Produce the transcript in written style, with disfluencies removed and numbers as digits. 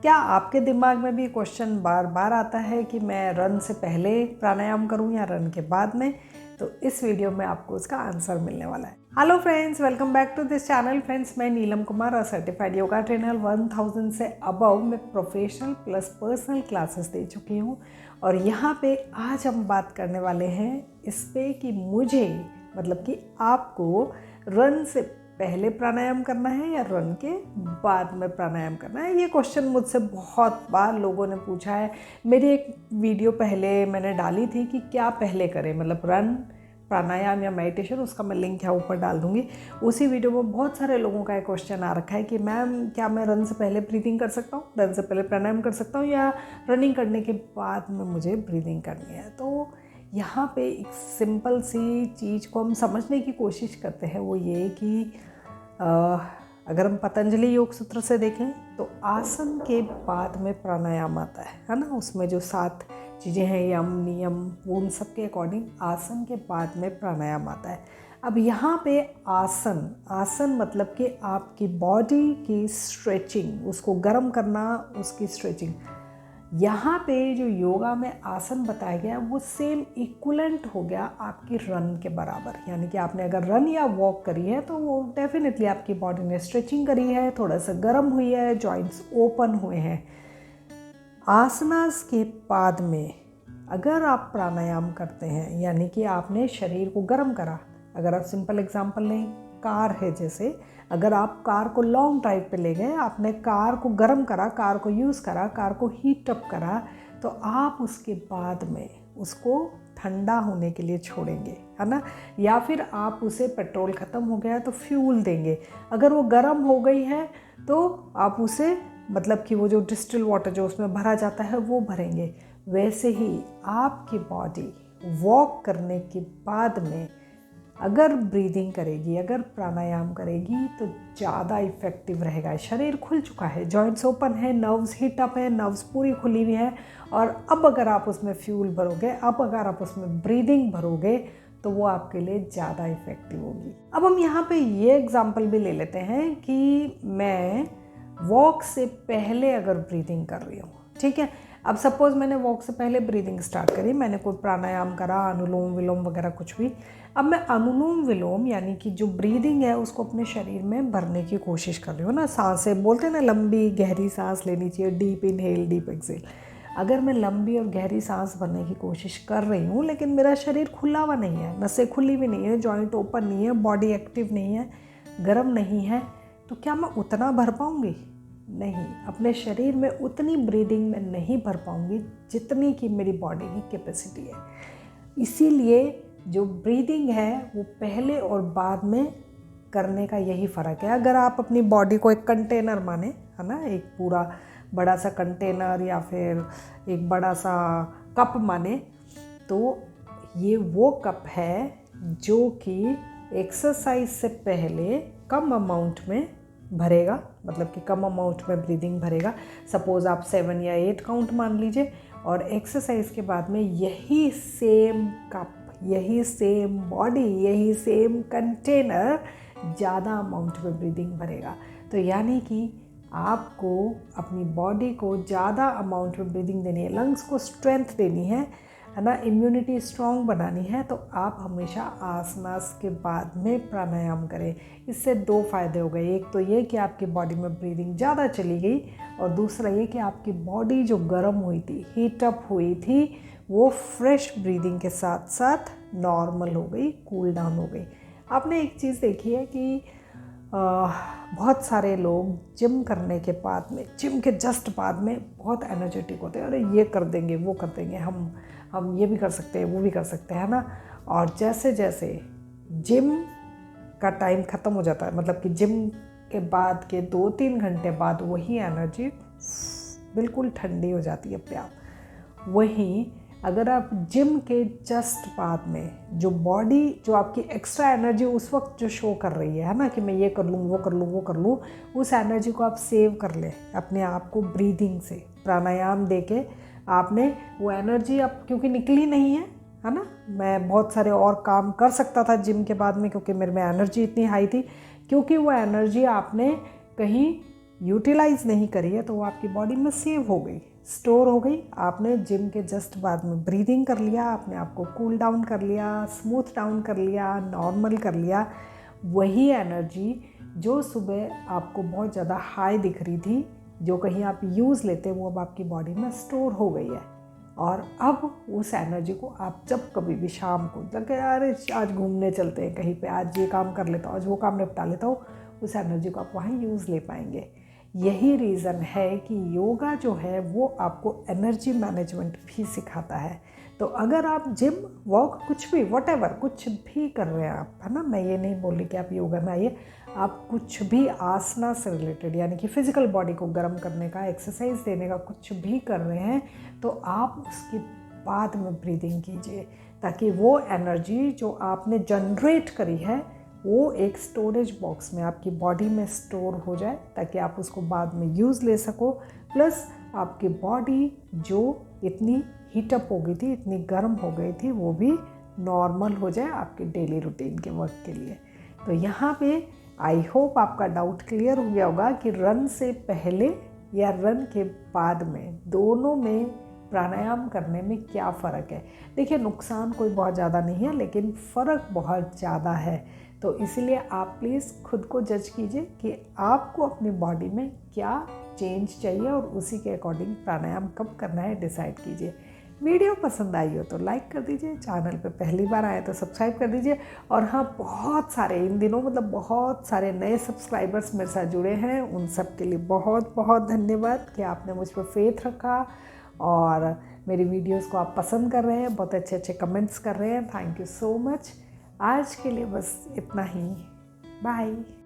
क्या आपके दिमाग में भी क्वेश्चन बार बार आता है कि मैं रन से पहले प्राणायाम करूं या रन के बाद में? तो इस वीडियो में आपको उसका आंसर मिलने वाला है। Hello friends, welcome back to this channel. Friends, मैं Neelam Kumar, certified yoga trainer. 1000 से अबव मैं प्रोफेशनल प्लस पर्सनल क्लासेस दे चुकी हूँ और यहाँ पे आज हम बात करने वाले हैं इस पे कि मुझे मतलब कि आपको रन से पहले प्राणायाम करना है या रन के बाद में प्राणायाम करना है। ये क्वेश्चन मुझसे बहुत बार लोगों ने पूछा है। मेरी एक वीडियो पहले मैंने डाली थी कि क्या पहले करें, मतलब रन, प्राणायाम या मेडिटेशन, उसका मैं लिंक यहाँ ऊपर डाल दूँगी। उसी वीडियो में बहुत सारे लोगों का एक क्वेश्चन आ रखा है कि मैम क्या मैं रन से पहले ब्रीदिंग कर सकता हूँ, रन से पहले प्राणायाम कर सकता हूँ या रनिंग करने के बाद में मुझे ब्रीदिंग करनी है। तो यहाँ पे एक सिंपल सी चीज़ को हम समझने की कोशिश करते हैं, वो ये कि अगर हम पतंजलि योग सूत्र से देखें तो आसन के बाद में प्राणायाम आता है ना। उसमें जो 7 चीज़ें हैं, यम नियम, उन सब के अकॉर्डिंग आसन के बाद में प्राणायाम आता है। अब यहाँ पे आसन मतलब कि आपकी बॉडी की स्ट्रेचिंग, उसको गर्म करना, उसकी स्ट्रेचिंग। यहाँ पे जो योगा में आसन बताया गया वो सेम इक्वलेंट हो गया आपकी रन के बराबर। यानी कि आपने अगर रन या वॉक करी है तो वो डेफिनेटली आपकी बॉडी ने स्ट्रेचिंग करी है, थोड़ा सा गर्म हुई है, जॉइंट्स ओपन हुए हैं। आसनास के बाद में अगर आप प्राणायाम करते हैं, यानी कि आपने शरीर को गर्म करा। अगर आप सिंपल एग्जांपल लें, कार है जैसे, अगर आप कार को लॉन्ग ड्राइव पे ले गए, आपने कार को गर्म करा, कार को यूज़ करा, कार को हीट अप करा, तो आप उसके बाद में उसको ठंडा होने के लिए छोड़ेंगे, है ना। या फिर आप उसे, पेट्रोल ख़त्म हो गया तो फ्यूल देंगे। अगर वो गर्म हो गई है तो आप उसे, मतलब कि वो जो डिस्टिल वाटर जो उसमें भरा जाता है वो भरेंगे। वैसे ही आपकी बॉडी वॉक करने के बाद में अगर ब्रीदिंग करेगी, अगर प्राणायाम करेगी तो ज़्यादा इफ़ेक्टिव रहेगा। शरीर खुल चुका है, जॉइंट्स ओपन है, नर्व्स हीट अप है, नर्व्स पूरी खुली हुई है। और अब अगर आप उसमें फ्यूल भरोगे, अब अगर आप उसमें ब्रीदिंग भरोगे तो वो आपके लिए ज़्यादा इफ़ेक्टिव होगी। अब हम यहाँ पे ये एग्जांपल भी ले लेते हैं कि मैं वॉक से पहले अगर ब्रीदिंग कर रही हूँ, ठीक है। अब सपोज़ मैंने वॉक से पहले ब्रीदिंग स्टार्ट करी, मैंने कोई प्राणायाम करा, अनुलोम विलोम वगैरह कुछ भी। अब मैं अनुलोम विलोम यानी कि जो ब्रीदिंग है उसको अपने शरीर में भरने की कोशिश कर रही हूँ ना। सांसें बोलते हैं ना, लंबी गहरी सांस लेनी चाहिए, डीप इनहेल डीप एक्सहेल। अगर मैं लंबी और गहरी सांस भरने की कोशिश कर रही हूँ लेकिन मेरा शरीर खुला हुआ नहीं है, नसें खुली भी नहीं है, जॉइंट ओपन नहीं है, बॉडी एक्टिव नहीं है, गर्म नहीं है, तो क्या मैं उतना भर पाऊँगी? नहीं, अपने शरीर में उतनी ब्रीदिंग में नहीं भर पाऊँगी जितनी कि मेरी बॉडी की कैपेसिटी है। इसीलिए जो ब्रीदिंग है वो पहले और बाद में करने का यही फ़र्क है। अगर आप अपनी बॉडी को एक कंटेनर माने, है ना, एक पूरा बड़ा सा कंटेनर या फिर एक बड़ा सा कप माने, तो ये वो कप है जो कि एक्सरसाइज से पहले कम अमाउंट में भरेगा, मतलब कि कम अमाउंट में ब्रीदिंग भरेगा। सपोज़ आप 7 या 8 काउंट मान लीजिए, और एक्सरसाइज के बाद में यही सेम कप, यही सेम बॉडी, यही सेम कंटेनर ज़्यादा अमाउंट में ब्रीदिंग भरेगा। तो यानी कि आपको अपनी बॉडी को ज़्यादा अमाउंट में ब्रीदिंग देनी है, लंग्स को स्ट्रेंथ देनी है ना, इम्यूनिटी स्ट्रॉन्ग बनानी है, तो आप हमेशा आसनास के बाद में प्राणायाम करें। इससे 2 फ़ायदे हो गए। एक तो ये कि आपकी बॉडी में ब्रीदिंग ज़्यादा चली गई, और दूसरा ये कि आपकी बॉडी जो गर्म हुई थी, हीट अप हुई थी, वो फ्रेश ब्रीदिंग के साथ साथ नॉर्मल हो गई, कूल डाउन हो गई। आपने एक चीज़ देखी है कि बहुत सारे लोग जिम करने के बाद में, जिम के जस्ट बाद में बहुत एनर्जेटिक होते हैं, अरे ये कर देंगे, वो कर देंगे, हम ये भी कर सकते हैं, वो भी कर सकते हैं ना। और जैसे जैसे जिम का टाइम ख़त्म हो जाता है, मतलब कि जिम के बाद के 2-3 घंटे बाद वही एनर्जी बिल्कुल ठंडी हो जाती है अपने आप। वहीं अगर आप जिम के जस्ट बाद में जो बॉडी, जो आपकी एक्स्ट्रा एनर्जी उस वक्त जो शो कर रही है ना, कि मैं ये कर लूँ, वो कर लूँ, वो कर लूँ, उस एनर्जी को आप सेव कर लें अपने आप को ब्रीदिंग से, प्राणायाम दे के। आपने वो एनर्जी अब क्योंकि निकली नहीं है ना। मैं बहुत सारे और काम कर सकता था जिम के बाद में, क्योंकि मेरे में एनर्जी इतनी हाई थी, क्योंकि वो एनर्जी आपने कहीं यूटिलाइज़ नहीं करी है तो वो आपकी बॉडी में सेव हो गई, स्टोर हो गई। आपने जिम के जस्ट बाद में ब्रीदिंग कर लिया, आपने आपको कूल डाउन कर लिया, स्मूथ डाउन कर लिया, नॉर्मल कर लिया। वही एनर्जी जो सुबह आपको बहुत ज़्यादा हाई दिख रही थी, जो कहीं आप यूज़ लेते, वो अब आपकी बॉडी में स्टोर हो गई है। और अब उस एनर्जी को आप जब कभी भी शाम को लगे अरे आज घूमने चलते हैं कहीं पे, आज ये काम कर लेता हूँ, आज वो काम निपटा लेता हूँ, उस एनर्जी को आप वहाँ यूज़ ले पाएंगे। यही रीज़न है कि योगा जो है वो आपको एनर्जी मैनेजमेंट भी सिखाता है। तो अगर आप जिम, वॉक, कुछ भी, व्हाटएवर, कुछ भी कर रहे हैं आप, है ना, मैं ये नहीं बोल रही कि आप योगा में आइए, आप कुछ भी आसना से रिलेटेड यानी कि फिज़िकल बॉडी को गर्म करने का, एक्सरसाइज देने का कुछ भी कर रहे हैं, तो आप उसके बाद में ब्रीदिंग कीजिए, ताकि वो एनर्जी जो आपने जनरेट करी है वो एक स्टोरेज बॉक्स में आपकी बॉडी में स्टोर हो जाए, ताकि आप उसको बाद में यूज़ ले सको। प्लस आपकी बॉडी जो इतनी हीटअप हो गई थी, इतनी गर्म हो गई थी, वो भी नॉर्मल हो जाए आपके डेली रूटीन के वर्क के लिए। तो यहाँ पे आई होप आपका डाउट क्लियर हो गया होगा कि रन से पहले या रन के बाद में दोनों में प्राणायाम करने में क्या फ़र्क है। देखिए, नुकसान कोई बहुत ज़्यादा नहीं है, लेकिन फ़र्क बहुत ज़्यादा है। तो इसलिए आप प्लीज़ खुद को जज कीजिए कि आपको अपनी बॉडी में क्या चेंज चाहिए और उसी के अकॉर्डिंग प्राणायाम कब करना है डिसाइड कीजिए। वीडियो पसंद आई हो तो लाइक कर दीजिए, चैनल पे पहली बार आए तो सब्सक्राइब कर दीजिए। और हाँ, बहुत सारे इन दिनों बहुत सारे नए सब्सक्राइबर्स मेरे साथ जुड़े हैं, उन सब के लिए बहुत बहुत धन्यवाद कि आपने मुझ पर फेथ रखा और मेरी वीडियोस को आप पसंद कर रहे हैं, बहुत अच्छे अच्छे कमेंट्स कर रहे हैं। Thank you so much. आज के लिए बस इतना ही। बाय।